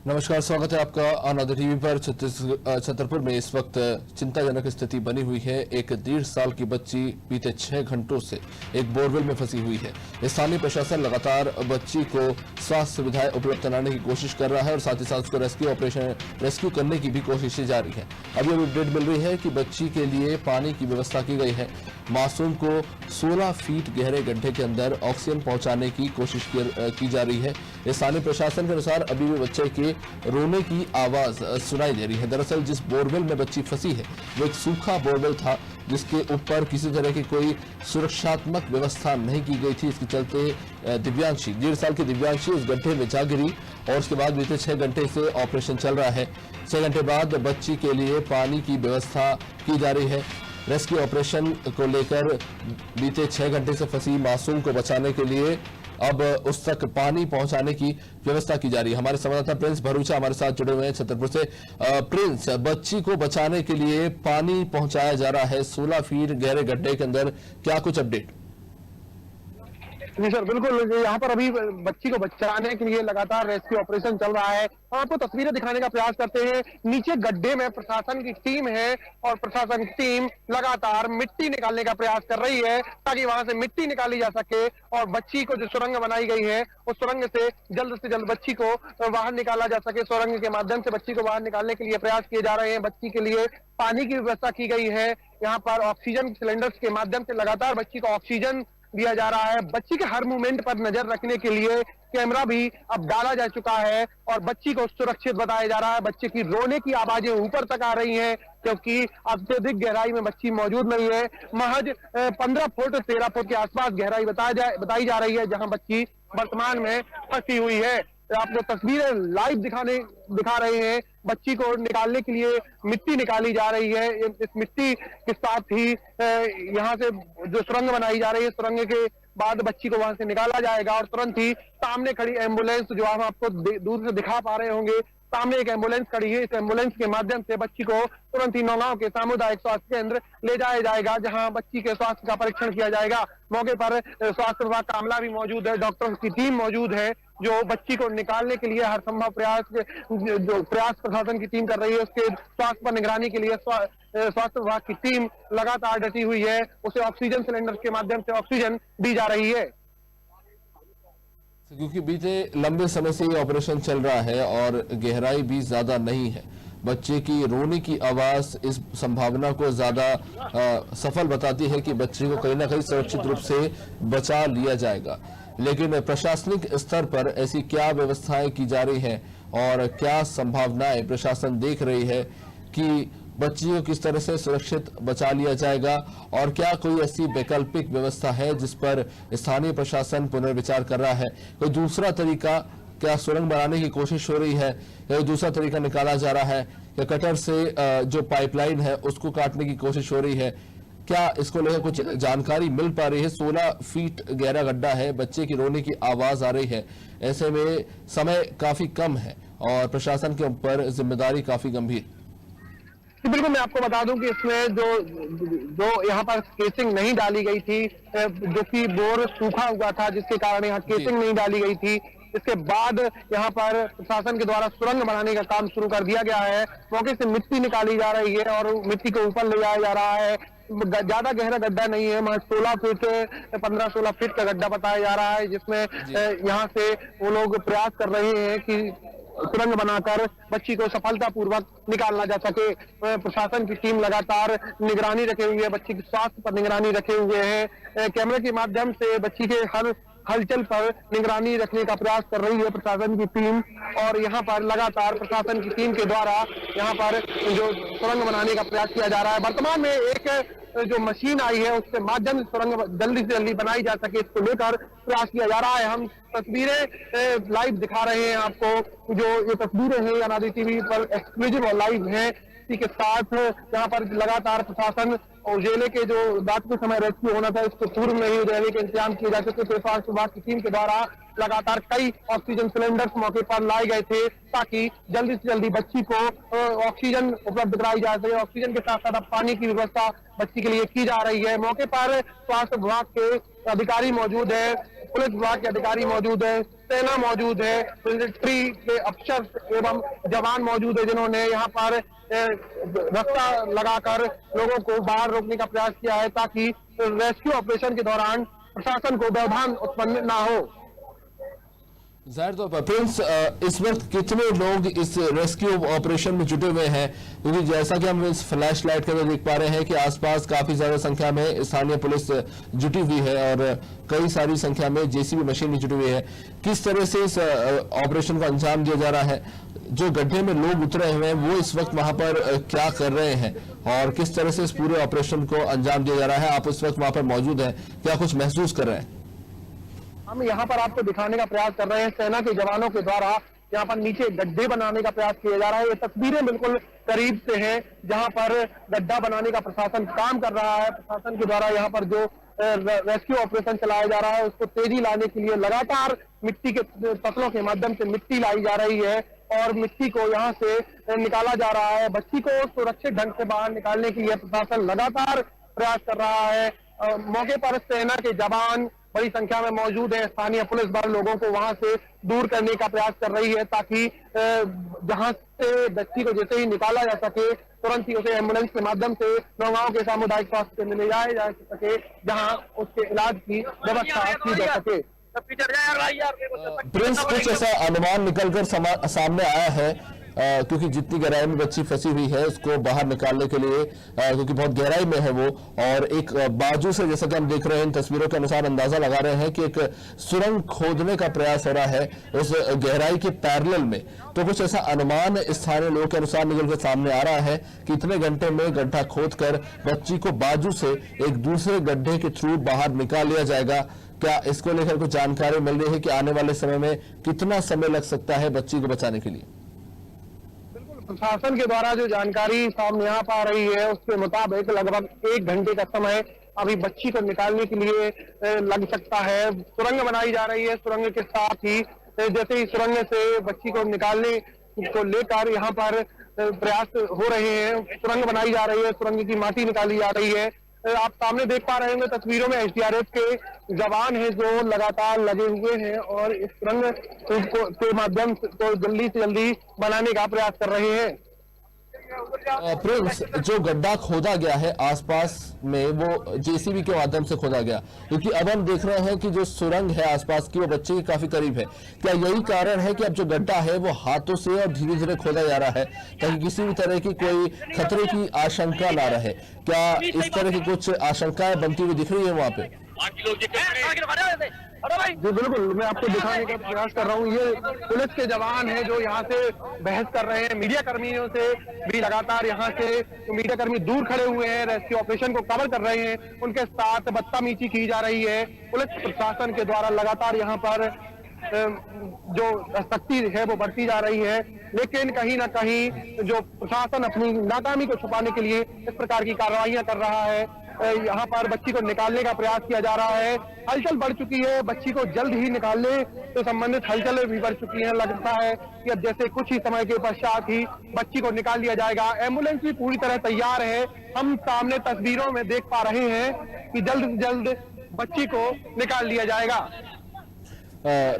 नमस्कार, स्वागत है आपका आनंद टीवी पर। छतरपुर में इस वक्त चिंताजनक स्थिति बनी हुई है। एक 1.5 साल की बच्ची बीते 6 घंटों से एक बोरवेल में फंसी हुई है। स्थानीय प्रशासन लगातार बच्ची को स्वास्थ्य सुविधाएं उपलब्ध कराने की कोशिश कर रहा है और साथ ही साथ उसको रेस्क्यू करने की भी कोशिशें जारी है। अभी अपडेट मिल रही है कि बच्ची के लिए पानी की व्यवस्था की गई है। मासूम को 16 फीट गहरे गड्ढे के अंदर ऑक्सीजन पहुंचाने की कोशिश की जा रही है। स्थानीय प्रशासन के अनुसार अभी भी बच्चे के रोने की आवाज सुनाई दे रही है। दरअसल जिस बोरवेल में बच्ची फंसी है वो एक सूखा बोरवेल था, जिसके ऊपर किसी तरह की कोई सुरक्षात्मक व्यवस्था नहीं की गई थी। इसके चलते दिव्यांशी 1.5 साल की दिव्यांशी उस गड्ढे में जा गिरी और उसके बाद बीते 6 घंटे से ऑपरेशन चल रहा है। 6 घंटे बाद बच्ची के लिए पानी की व्यवस्था की जा रही है। रेस्क्यू ऑपरेशन को लेकर बीते 6 घंटे से फंसी मासूम को बचाने के लिए अब उस तक पानी पहुंचाने की व्यवस्था की जा रही है। हमारे संवाददाता प्रिंस भरूचा हमारे साथ जुड़े हुए हैं छतरपुर से। प्रिंस, बच्ची को बचाने के लिए पानी पहुंचाया जा रहा है 16 फीट गहरे गड्ढे के अंदर, क्या कुछ अपडेट? जी सर, बिल्कुल। यहाँ पर अभी बच्ची को बचाने के लिए लगातार रेस्क्यू ऑपरेशन चल रहा है। हम आपको तस्वीरें दिखाने का प्रयास करते हैं। नीचे गड्ढे में प्रशासन की टीम है और प्रशासन की टीम लगातार मिट्टी निकालने का प्रयास कर रही है ताकि वहां से मिट्टी निकाली जा सके और बच्ची को जो सुरंग बनाई गई है उस सुरंग से जल्द बच्ची को बाहर निकाला जा सके। सुरंग के माध्यम से बच्ची को बाहर निकालने के लिए प्रयास किए जा रहे हैं। बच्ची के लिए पानी की व्यवस्था की गई है। यहाँ पर ऑक्सीजन सिलेंडर्स के माध्यम से लगातार बच्ची को ऑक्सीजन दिया जा रहा है। बच्ची के हर मूवमेंट पर नजर रखने के लिए कैमरा भी अब डाला जा चुका है और बच्ची को सुरक्षित बताया जा रहा है। बच्चे की रोने की आवाजें ऊपर तक आ रही हैं क्योंकि अत्यधिक गहराई में बच्ची मौजूद नहीं है। महज 15 फुट 13 फुट के आसपास गहराई बताई जा रही है जहां बच्ची वर्तमान में फंसी हुई है। आपको तस्वीरें लाइव दिखा रहे हैं। बच्ची को निकालने के लिए मिट्टी निकाली जा रही है। इस मिट्टी के साथ ही यहाँ से जो सुरंग बनाई जा रही है, सुरंग के बाद बच्ची को वहां से निकाला जाएगा और तुरंत ही सामने खड़ी एम्बुलेंस जो हम आपको दूर से दिखा पा रहे होंगे, सामने एक एम्बुलेंस खड़ी है। इस एम्बुलेंस के माध्यम से बच्ची को तुरंत ही नौगांव के सामुदायिक स्वास्थ्य केंद्र ले जाया जाएगा जहां बच्ची के स्वास्थ्य का परीक्षण किया जाएगा। मौके पर स्वास्थ्य विभाग का अमला भी मौजूद है, डॉक्टर्स की टीम मौजूद है जो बच्ची को निकालने के लिए हर संभव प्रयास प्रशासन की टीम कर रही है। उसके स्वास्थ्य पर निगरानी के लिए स्वास्थ्य विभाग की टीम लगातार डटी हुई है। उसे ऑक्सीजन सिलेंडर के माध्यम से ऑक्सीजन दी जा रही है। क्योंकि बीते लंबे समय से ये ऑपरेशन चल रहा है और गहराई भी ज्यादा नहीं है, बच्चे की रोने की आवाज इस संभावना को ज्यादा सफल बताती है कि बच्चे को कहीं ना कहीं सुरक्षित रूप से बचा लिया जाएगा। लेकिन प्रशासनिक स्तर पर ऐसी क्या व्यवस्थाएं की जा रही हैं और क्या संभावनाएं प्रशासन देख रही है कि बच्ची को किस तरह से सुरक्षित बचा लिया जाएगा और क्या कोई ऐसी वैकल्पिक व्यवस्था है जिस पर स्थानीय प्रशासन पुनर्विचार कर रहा है? कोई दूसरा तरीका, क्या सुरंग बनाने की कोशिश हो रही है या दूसरा तरीका निकाला जा रहा है या कटर से जो पाइपलाइन है उसको काटने की कोशिश हो रही है? क्या इसको लेकर कुछ जानकारी मिल पा रही है? 16 फीट गहरा गड्ढा है, बच्चे की रोने की आवाज आ रही है, ऐसे में समय काफी कम है और प्रशासन के ऊपर जिम्मेदारी काफी गंभीर। बिल्कुल, मैं आपको बता दूं कि इसमें जो यहाँ पर केसिंग नहीं डाली गई थी, जो कि बोर सूखा हुआ था जिसके कारण यहाँ केसिंग नहीं डाली गई थी, इसके बाद यहाँ पर प्रशासन के द्वारा सुरंग बनाने का काम शुरू कर दिया गया है। मौके से मिट्टी निकाली जा रही है और मिट्टी को ऊपर ले जाया जा रहा है। ज्यादा गहरा गड्ढा नहीं है, 16 फीट 15-16 फीट का गड्ढा बताया जा रहा है जिसमें यहाँ से वो लोग प्रयास कर रहे हैं कि सुरंग बनाकर बच्ची को सफलतापूर्वक निकालना जा सके। प्रशासन की टीम लगातार निगरानी रखे हुई है, बच्ची के स्वास्थ्य पर निगरानी रखे हुए हैं। कैमरे के माध्यम से बच्ची के हर हलचल पर निगरानी रखने का प्रयास कर रही है प्रशासन की टीम और यहाँ पर लगातार प्रशासन की टीम के द्वारा यहाँ पर जो सुरंग बनाने का प्रयास किया जा रहा है। वर्तमान में एक जो मशीन आई है उसके माध्यम से सुरंग जल्दी से जल्दी बनाई जा सके, इसको लेकर प्रयास किया जा रहा है। हम तस्वीरें लाइव दिखा रहे हैं आपको। जो ये तस्वीरें हैं अनादि टीवी पर एक्सक्लूसिव और लाइव हैं। इसी के साथ यहाँ पर लगातार प्रशासन उजेले के जो रात के समय रेस्क्यू होना था इसको पूर्व में ही उजेले के इंतजाम किए जा चुके थे। स्वास्थ्य विभाग की टीम के द्वारा लगातार कई ऑक्सीजन सिलेंडर्स मौके पर लाए गए थे ताकि जल्दी से जल्दी बच्ची को ऑक्सीजन उपलब्ध कराई जा सके। ऑक्सीजन के साथ साथ अब पानी की व्यवस्था बच्ची के लिए की जा रही है। मौके पर स्वास्थ्य विभाग के अधिकारी मौजूद है, पुलिस विभाग के अधिकारी मौजूद है, सेना मौजूद है, मिलिट्री के अफसर एवं जवान मौजूद है, जिन्होंने यहाँ पर रास्ता लगाकर लोगों को बाहर रोकने का प्रयास किया है ताकि रेस्क्यू ऑपरेशन के दौरान प्रशासन को व्यवधान उत्पन्न ना हो। जाहिर तौर पर प्रिंस, इस वक्त कितने लोग इस रेस्क्यू ऑपरेशन में जुटे हुए हैं? क्योंकि जैसा कि हम इस फ्लैश लाइट के अंदर देख पा रहे हैं कि आसपास काफी ज्यादा संख्या में स्थानीय पुलिस जुटी हुई है और कई सारी संख्या में जेसीबी मशीन भी जुटी हुई है। किस तरह से इस ऑपरेशन को अंजाम दिया जा रहा है? जो गड्ढे में लोग उतरे हुए हैं वो इस वक्त वहां पर क्या कर रहे हैं और किस तरह से इस पूरे ऑपरेशन को अंजाम दिया जा रहा है? आप इस वक्त वहां पर मौजूद हैं, क्या कुछ महसूस कर रहे हैं? हम यहाँ पर आपको दिखाने का प्रयास कर रहे हैं, सेना के जवानों के द्वारा यहाँ पर नीचे गड्ढे बनाने का प्रयास किया जा रहा है। ये तस्वीरें बिल्कुल करीब से हैं जहाँ पर गड्ढा बनाने का प्रशासन काम कर रहा है। प्रशासन के द्वारा यहाँ पर जो रेस्क्यू ऑपरेशन चलाया जा रहा है उसको तेजी लाने के लिए लगातार मिट्टी के तसलों के माध्यम से मिट्टी लाई जा रही है और मिट्टी को यहाँ से निकाला जा रहा है। बच्ची को सुरक्षित ढंग से बाहर निकालने के लिए प्रशासन लगातार प्रयास कर रहा है। मौके पर सेना के जवान बड़ी संख्या में मौजूद है, स्थानीय पुलिस बल लोगों को वहां से दूर करने का प्रयास कर रही है ताकि जहां से बच्ची को जैसे ही निकाला जा सके तुरंत ही उसे एम्बुलेंस के माध्यम से नौगांव के सामुदायिक स्वास्थ्य केंद्र ले जाया जा सके, जहां उसके इलाज की व्यवस्था की जा सके। प्रिंस, कुछ ऐसा अनुमान निकलकर सामने आया है क्योंकि जितनी गहराई में बच्ची फंसी हुई है उसको बाहर निकालने के लिए, क्योंकि बहुत गहराई में है वो, और एक बाजू से जैसा कि हम देख रहे हैं इन तस्वीरों के अनुसार अंदाजा लगा रहे हैं कि एक सुरंग खोदने का प्रयास हो रहा है उस गहराई के पैरेलल में। तो कुछ ऐसा अनुमान स्थानीय लोगों के अनुसार निकलकर सामने आ रहा है कि इतने घंटे में गड्ढा खोदकर बच्ची को बाजू से एक दूसरे गड्ढे के थ्रू बाहर निकाल लिया जाएगा। क्या इसको लेकर कुछ जानकारी मिल रही है कि आने वाले समय में कितना समय लग सकता है बच्ची को बचाने के लिए? प्रशासन के द्वारा जो जानकारी सामने आ पा रही है उसके मुताबिक लगभग 1 घंटे का समय अभी बच्ची को निकालने के लिए लग सकता है। सुरंग बनाई जा रही है, सुरंग के साथ ही जैसे ही सुरंग से बच्ची को निकालने को लेकर यहाँ पर प्रयास हो रहे हैं, सुरंग बनाई जा रही है, सुरंग की माटी निकाली जा रही है। आप सामने देख पा रहे होंगे तस्वीरों में एसडीआरएफ के जवान हैं जो लगातार लगे हुए हैं और इस सुरंग के माध्यम से जल्दी से जल्दी बनाने का प्रयास कर रहे हैं। प्रिंस, जो गड्ढा खोदा गया है आसपास में वो जेसीबी के माध्यम से खोदा गया, क्योंकि अब हम देख रहे हैं कि जो सुरंग है आसपास की वो बच्चे के काफी करीब है। क्या यही कारण है कि अब जो गड्ढा है वो हाथों से और धीरे धीरे खोदा जा रहा है ताकि किसी भी तरह की कोई खतरे की आशंका ना रहे? क्या इस तरह की कुछ आशंकाएं बनती हुई दिख रही है वहां पे? जी बिल्कुल, मैं आपको दिखाने का प्रयास कर रहा हूँ। ये पुलिस के जवान हैं जो यहाँ से बहस कर रहे हैं, मीडिया कर्मियों से भी लगातार यहाँ से मीडिया कर्मी दूर खड़े हुए हैं, रेस्क्यू ऑपरेशन को कवर कर रहे हैं, उनके साथ बदतमीजी की जा रही है। पुलिस प्रशासन के द्वारा लगातार यहाँ पर जो सख्ती है वो बढ़ती जा रही है, लेकिन कहीं ना कहीं जो प्रशासन अपनी नाकामी को छुपाने के लिए इस प्रकार की कार्रवाइयां कर रहा है। यहाँ पर बच्ची को निकालने का प्रयास किया जा रहा है, हलचल बढ़ चुकी है, बच्ची को जल्द ही निकालने से संबंधित हलचलें भी बढ़ चुकी हैं। लगता है कि अब जैसे कुछ ही समय के पश्चात ही बच्ची को निकाल लिया जाएगा। एम्बुलेंस भी पूरी तरह तैयार है, हम सामने तस्वीरों में देख पा रहे हैं कि जल्द से जल्द बच्ची को निकाल लिया जाएगा।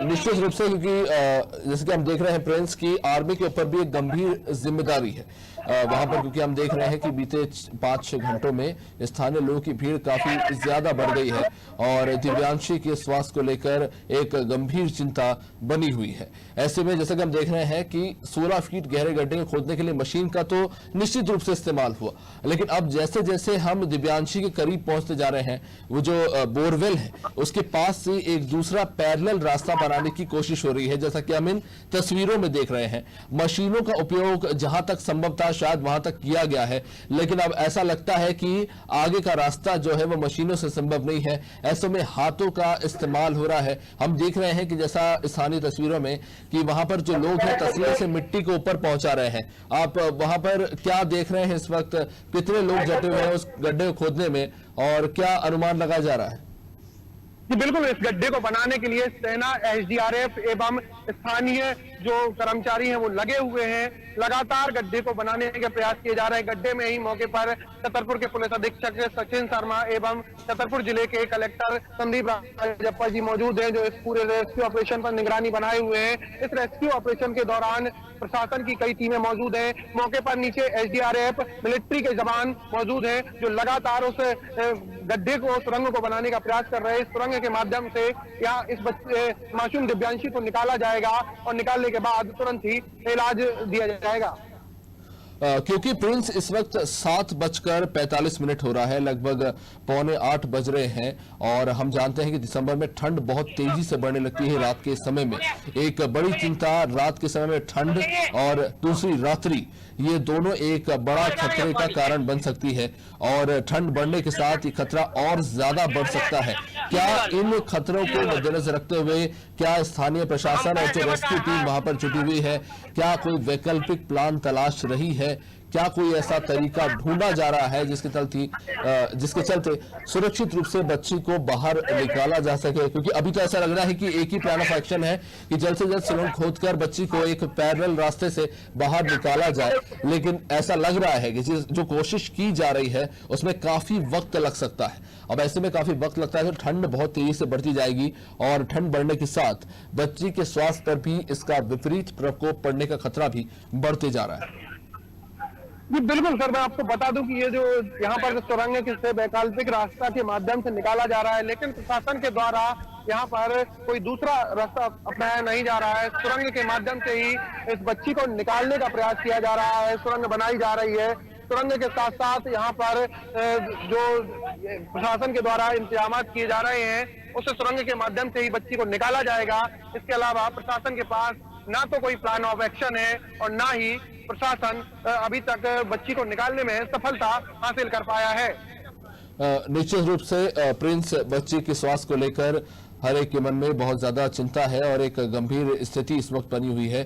निश्चित रूप से, क्योंकि जैसे कि हम देख रहे हैं प्रिंस की आर्मी के ऊपर भी एक गंभीर जिम्मेदारी है वहां पर, क्योंकि हम देख रहे हैं कि बीते 5-6 घंटों में स्थानीय लोगों की भीड़ काफी ज्यादा बढ़ गई है और दिव्यांशी के स्वास्थ्य को लेकर एक गंभीर चिंता बनी हुई है। ऐसे में जैसे कि हम देख रहे हैं कि 16 फीट गहरे गड्ढे में खोदने के लिए मशीन का तो निश्चित रूप से इस्तेमाल हुआ, लेकिन अब जैसे जैसे हम दिव्यांशी के करीब पहुंचते जा रहे हैं, वो जो बोरवेल है उसके पास से एक दूसरा पैरेलल रास्ता बनाने की कोशिश हो रही है। जैसा कि हम इन तस्वीरों में देख रहे हैं, मशीनों का उपयोग जहां तक संभव था शायद वहां तक किया गया है, लेकिन अब ऐसा लगता है कि आगे का रास्ता जो है वो मशीनों से संभव नहीं है। ऐसे में हाथों का इस्तेमाल हो रहा है। हम देख रहे हैं कि जैसा स्थानीय तस्वीरों में कि वहां पर जो लोग हैं तस्वीर से मिट्टी को ऊपर पहुंचा रहे हैं। आप वहां पर क्या देख रहे हैं इस वक्त? कितने लोग जुटे हुए हैं उस गड्ढे को खोदने में और क्या अनुमान लगाया जा रहा है? जी बिल्कुल, इस गड्ढे को बनाने के लिए सेना, एसडीआरएफ एवं स्थानीय जो कर्मचारी हैं वो लगे हुए हैं। लगातार गड्ढे को बनाने के प्रयास किए जा रहे हैं। गड्ढे में ही मौके पर छतरपुर के पुलिस अधीक्षक सचिन शर्मा एवं छतरपुर जिले के कलेक्टर संदीप राजप्पा जी मौजूद हैं, जो इस पूरे रेस्क्यू ऑपरेशन पर निगरानी बनाए हुए हैं। इस रेस्क्यू ऑपरेशन के दौरान प्रशासन की कई टीमें मौजूद हैं। मौके पर नीचे एसडीआरएफ, मिलिट्री के जवान मौजूद हैं, जो लगातार उस गड्ढे को, सुरंग को बनाने का प्रयास कर रहे हैं। इस सुरंग के माध्यम से यहाँ इस मासूम दिव्यांशी को निकाला जाएगा और निकालने के बाद तुरंत ही इलाज दिया जाएगा। क्योंकि प्रिंस इस वक्त 7:45 हो रहा है, लगभग 7:45 बज रहे हैं और हम जानते हैं कि दिसंबर में ठंड बहुत तेजी से बढ़ने लगती है रात के समय में। एक बड़ी चिंता रात के समय में ठंड और दूसरी रात्रि, ये दोनों एक बड़ा खतरे का कारण बन सकती है और ठंड बढ़ने के साथ ये खतरा और ज्यादा बढ़ सकता है। क्या इन खतरों को मद्देनजर रखते हुए क्या स्थानीय प्रशासन और जो रेस्क्यू टीम वहां पर जुटी हुई है, क्या कोई वैकल्पिक प्लान तलाश रही है? क्या कोई ऐसा तरीका ढूंढा जा रहा है जिसके चलते सुरक्षित रूप से बच्ची को बाहर निकाला जा सके? क्योंकि अभी तो ऐसा लग रहा है कि एक ही प्लान ऑफ एक्शन है कि जल्द से जल्द सुरंग खोदकर बच्ची को एक पैरेलल रास्ते से बाहर निकाला जाए, लेकिन ऐसा लग रहा है कि जो कोशिश की जा रही है उसमें काफी वक्त लग सकता है। अब ऐसे में काफी वक्त लगता है तो ठंड बहुत तेजी से बढ़ती जाएगी और ठंड बढ़ने के साथ बच्ची के स्वास्थ्य पर भी इसका विपरीत प्रकोप पड़ने का खतरा भी बढ़ते जा रहा है। जी बिल्कुल सर, मैं आपको बता दूं कि ये जो यहाँ पर सुरंग है, किससे वैकल्पिक रास्ता के माध्यम से निकाला जा रहा है, लेकिन प्रशासन के द्वारा यहाँ पर कोई दूसरा रास्ता अपनाया नहीं जा रहा है। सुरंग के माध्यम से ही इस बच्ची को निकालने का प्रयास किया जा रहा है। सुरंग बनाई जा रही है। सुरंग के साथ साथ यहाँ पर जो प्रशासन के द्वारा इंतजाम किए जा रहे हैं, उस सुरंग के माध्यम से ही बच्ची को निकाला जाएगा। इसके अलावा प्रशासन के पास ना तो कोई प्लान ऑफ एक्शन है और ना ही प्रशासन अभी तक बच्ची को निकालने में सफलता हासिल कर पाया है। निश्चित रूप से प्रिंस, बच्ची के स्वास्थ्य को लेकर हर एक के मन में बहुत ज्यादा चिंता है और एक गंभीर स्थिति इस वक्त बनी हुई है,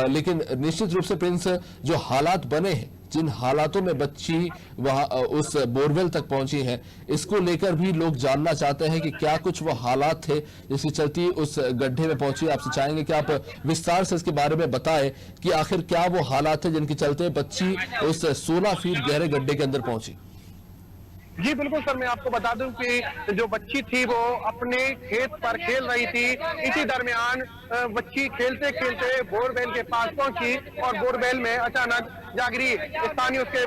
लेकिन निश्चित रूप से प्रिंस, जो हालात बने हैं, जिन हालातों में बच्ची वहां उस बोरवेल तक पहुंची है, इसको लेकर भी लोग जानना चाहते हैं कि क्या कुछ वो हालात थे जिसकी चलती उस गड्ढे में पहुंची। आपसे चाहेंगे कि आप विस्तार से इसके बारे में बताएं कि आखिर क्या वो हालात थे जिनके चलते बच्ची उस 16 फीट गहरे गड्ढे के अंदर पहुंची। जी बिल्कुल सर, मैं आपको बता दूं कि जो बच्ची थी वो अपने खेत पर खेल रही थी। इसी दरमियान बच्ची खेलते खेलते बोरवेल के पास पहुंची और बोरवेल में अचानक जागरी स्थानीय उसके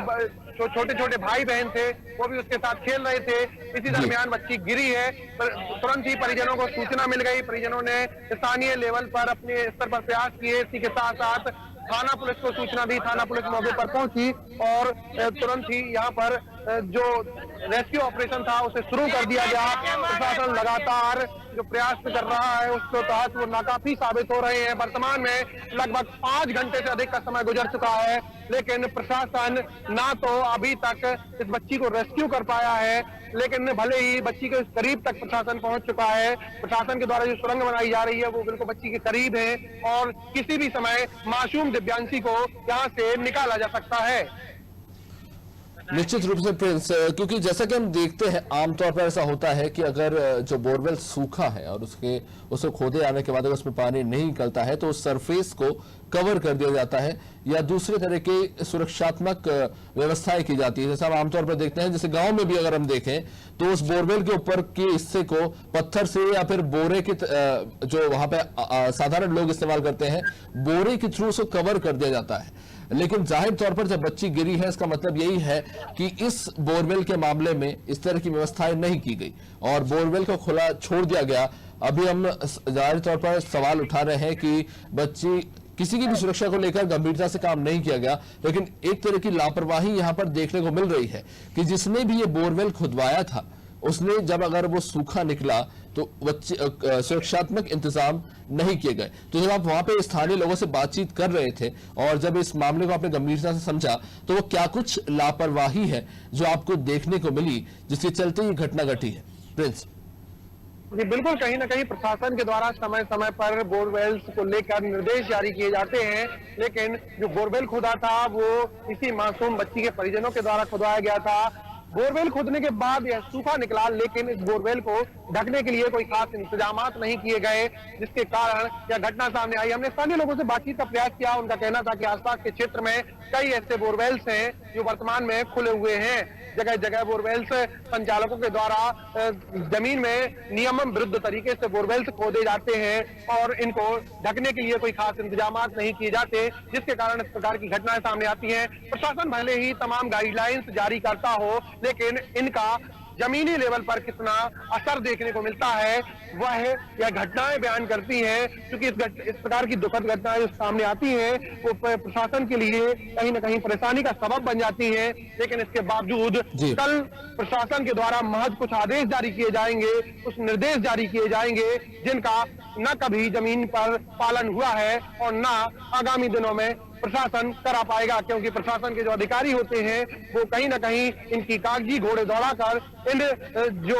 छोटे छोटे भाई बहन थे, वो भी उसके साथ खेल रहे थे। इसी दरमियान बच्ची गिरी है। तुरंत ही परिजनों को सूचना मिल गई। परिजनों ने स्थानीय लेवल पर अपने स्तर पर प्रयास किए। इसी के साथ साथ थाना पुलिस को सूचना दी। थाना पुलिस मौके पर पहुंची और तुरंत ही यहाँ पर जो रेस्क्यू ऑपरेशन था उसे शुरू कर दिया गया। प्रशासन लगातार जो प्रयास कर रहा है उसके तहत वो नाकाफी साबित हो रहे हैं। वर्तमान में लगभग 5 घंटे से अधिक का समय गुजर चुका है, लेकिन प्रशासन ना तो अभी तक इस बच्ची को रेस्क्यू कर पाया है, लेकिन भले ही बच्ची के करीब तक प्रशासन पहुंच चुका है। प्रशासन के द्वारा जो सुरंग बनाई जा रही है वो बिल्कुल बच्ची के करीब है और किसी भी समय मासूम दिव्यांशी को यहाँ से निकाला जा सकता है। निश्चित रूप से प्रिंस, क्योंकि जैसा कि हम देखते हैं आमतौर पर ऐसा होता है कि अगर जो बोरवेल सूखा है और उसे खोदे आने के बाद अगर उसमें पानी नहीं निकलता है तो उस सरफेस को कवर कर दिया जाता है या दूसरे तरह के सुरक्षात्मक व्यवस्थाएं की जाती है। जैसा हम आमतौर पर देखते हैं, जैसे गांव में भी अगर हम देखें तो उस बोरवेल के ऊपर के हिस्से को पत्थर से या फिर बोरे के जो वहां पे साधारण लोग इस्तेमाल करते हैं, बोरे के थ्रू उसको कवर कर दिया जाता है। लेकिन जाहिर तौर पर जब बच्ची गिरी है, इसका मतलब यही है कि इस बोरवेल के मामले में इस तरह की व्यवस्थाएं नहीं की गई और बोरवेल को खुला छोड़ दिया गया। अभी हम जाहिर तौर पर सवाल उठा रहे हैं कि बच्ची किसी की भी सुरक्षा को लेकर गंभीरता से काम नहीं किया गया, लेकिन एक तरह की लापरवाही यहां पर देखने को मिल रही है कि जिसने भी ये बोरवेल खुदवाया था उसने जब अगर वो सूखा निकला तो बच्चे सुरक्षात्मक इंतजाम नहीं किए गए। तो जब आप वहां पे स्थानीय लोगों से बातचीत कर रहे थे और जब इस मामले को आपने गंभीरता से समझा तो वो क्या कुछ लापरवाही है जो आपको देखने को मिली जिसके चलते ये घटना घटी है? प्रिंस जी बिल्कुल, कहीं ना कहीं प्रशासन के द्वारा समय समय पर बोरवेल्स को लेकर निर्देश जारी किए जाते हैं, लेकिन जो बोरवेल खुदा था वो इसी मासूम बच्ची के परिजनों के द्वारा खुदवाया गया था। बोरवेल खोदने के बाद यह सूखा निकला, लेकिन इस बोरवेल को ढकने के लिए कोई खास इंतजाम नहीं किए गए, जिसके कारण यह घटना सामने आई। हमने स्थानीय लोगों से बातचीत का प्रयास किया। उनका कहना था कि आसपास के क्षेत्र में कई ऐसे बोरवेल्स हैं जो वर्तमान में खुले हुए हैं। जगह जगह बोरवेल्स संचालकों के द्वारा जमीन में नियम विरुद्ध तरीके से बोरवेल्स खोदे जाते हैं और इनको ढकने के लिए कोई खास इंतजाम नहीं किए जाते, जिसके कारण इस प्रकार की घटनाएं सामने आती हैं। प्रशासन भले ही तमाम गाइडलाइंस जारी करता हो, लेकिन इनका जमीनी लेवल पर कितना असर देखने को मिलता है वह यह घटनाएं बयान करती हैं। क्योंकि इस प्रकार की दुखद घटनाएं जो सामने आती हैं वो प्रशासन के लिए कहीं ना कहीं परेशानी का सबब बन जाती हैं। लेकिन इसके बावजूद कल प्रशासन के द्वारा महज कुछ आदेश जारी किए जाएंगे, कुछ निर्देश जारी किए जाएंगे, जिनका न कभी जमीन पर पालन हुआ है और न आगामी दिनों में प्रशासन करा पाएगा, क्योंकि प्रशासन के जो अधिकारी होते हैं वो कहीं ना कहीं इनकी कागजी घोड़े दौड़ाकर इन जो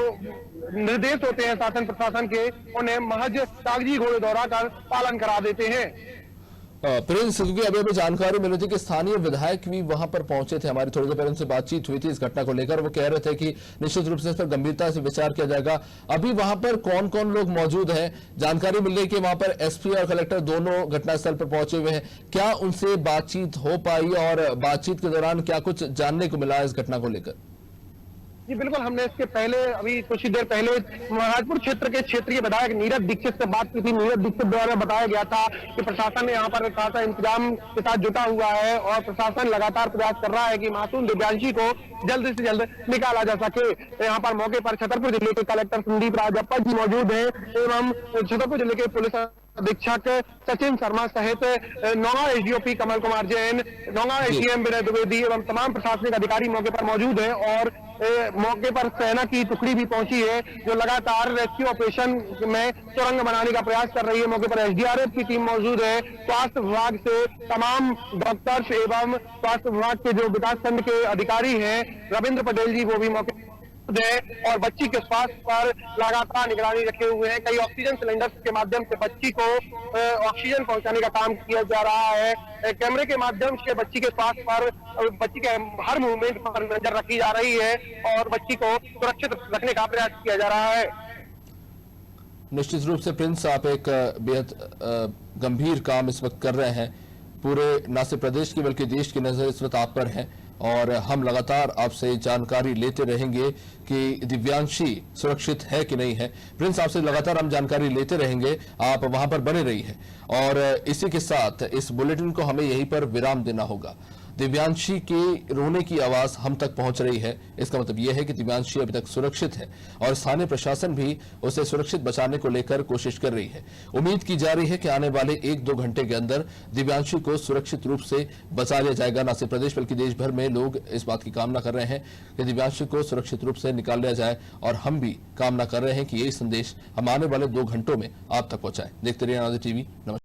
निर्देश होते हैं शासन प्रशासन के, उन्हें महज कागजी घोड़े दौड़ाकर पालन करा देते हैं। प्रिंस, क्योंकि अभी जानकारी मिली थी कि स्थानीय विधायक भी वहां पर पहुंचे थे। हमारी थोड़ी देर पहले उनसे बातचीत हुई थी इस घटना को लेकर। वो कह रहे थे कि निश्चित रूप से इस पर गंभीरता से विचार किया जाएगा। अभी वहां पर कौन कौन लोग मौजूद हैं? जानकारी मिल रही है कि वहां पर एसपी और कलेक्टर दोनों घटनास्थल पर पहुंचे हुए हैं। क्या उनसे बातचीत हो पाई और बातचीत के दौरान क्या कुछ जानने को मिला इस घटना को लेकर? जी बिल्कुल, हमने इसके पहले अभी कुछ ही देर पहले महाराजपुर क्षेत्र के क्षेत्रीय विधायक नीरज दीक्षित से बात की थी। नीरज दीक्षित द्वारा बताया गया था कि प्रशासन यहाँ पर खासा इंतजाम के साथ जुटा हुआ है और प्रशासन लगातार प्रयास कर रहा है कि मासूम दिव्यांशी को जल्द से जल्द निकाला जा सके। यहाँ पर मौके पर छतरपुर जिले के कलेक्टर संदीप राजप्पा जी मौजूद हैं एवं छतरपुर जिले के पुलिस अधीक्षक सचिन शर्मा सहित नौगांव एसडीओपी कमल कुमार जैन, नौगांव एसडीएम विनय द्विवेदी एवं तमाम प्रशासनिक अधिकारी मौके पर मौजूद हैं। और मौके पर सेना की टुकड़ी भी पहुंची है जो लगातार रेस्क्यू ऑपरेशन में सुरंग बनाने का प्रयास कर रही है। मौके पर एसडीआरएफ की टीम मौजूद है। स्वास्थ्य विभाग से तमाम डॉक्टर्स एवं स्वास्थ्य विभाग के जो विकास खंड के अधिकारी हैं रविंद्र पटेल जी, वो भी मौके और बच्ची के स्वास्थ्य पर लगातार निगरानी रखे हुए हैं। कई ऑक्सीजन सिलेंडर्स के माध्यम से बच्ची को ऑक्सीजन पहुंचाने का काम किया जा रहा है। कैमरे के माध्यम से बच्ची के स्वास्थ्य पर, बच्ची के हर मूवमेंट पर नजर रखी जा रही है और बच्ची को सुरक्षित रखने का प्रयास किया जा रहा है। निश्चित रूप से प्रिंस, आप एक बेहद गंभीर काम इस वक्त कर रहे हैं। पूरे न सिर्फ प्रदेश की बल्कि देश की नजर इस वक्त आप पर है और हम लगातार आपसे जानकारी लेते रहेंगे कि दिव्यांशी सुरक्षित है कि नहीं है। प्रिंस, आपसे लगातार हम जानकारी लेते रहेंगे, आप वहां पर बने रही है। और इसी के साथ इस बुलेटिन को हमें यहीं पर विराम देना होगा। दिव्यांशी के रोने की आवाज हम तक पहुंच रही है। इसका मतलब यह है कि दिव्यांशी अभी तक सुरक्षित है और स्थानीय प्रशासन भी उसे सुरक्षित बचाने को लेकर कोशिश कर रही है। उम्मीद की जा रही है कि आने वाले 1-2 घंटे के अंदर दिव्यांशी को सुरक्षित रूप से बचा लिया जाएगा। न सिर्फ प्रदेश बल्कि देश भर में लोग इस बात की कामना कर रहे हैं कि दिव्यांशी को सुरक्षित रूप से निकाल लिया जाए और हम भी कामना कर रहे हैं कि यही संदेश हम आने वाले 2 घंटों में आप तक पहुंचाएं। देखते रहिए अनादि टीवी। नमस्कार।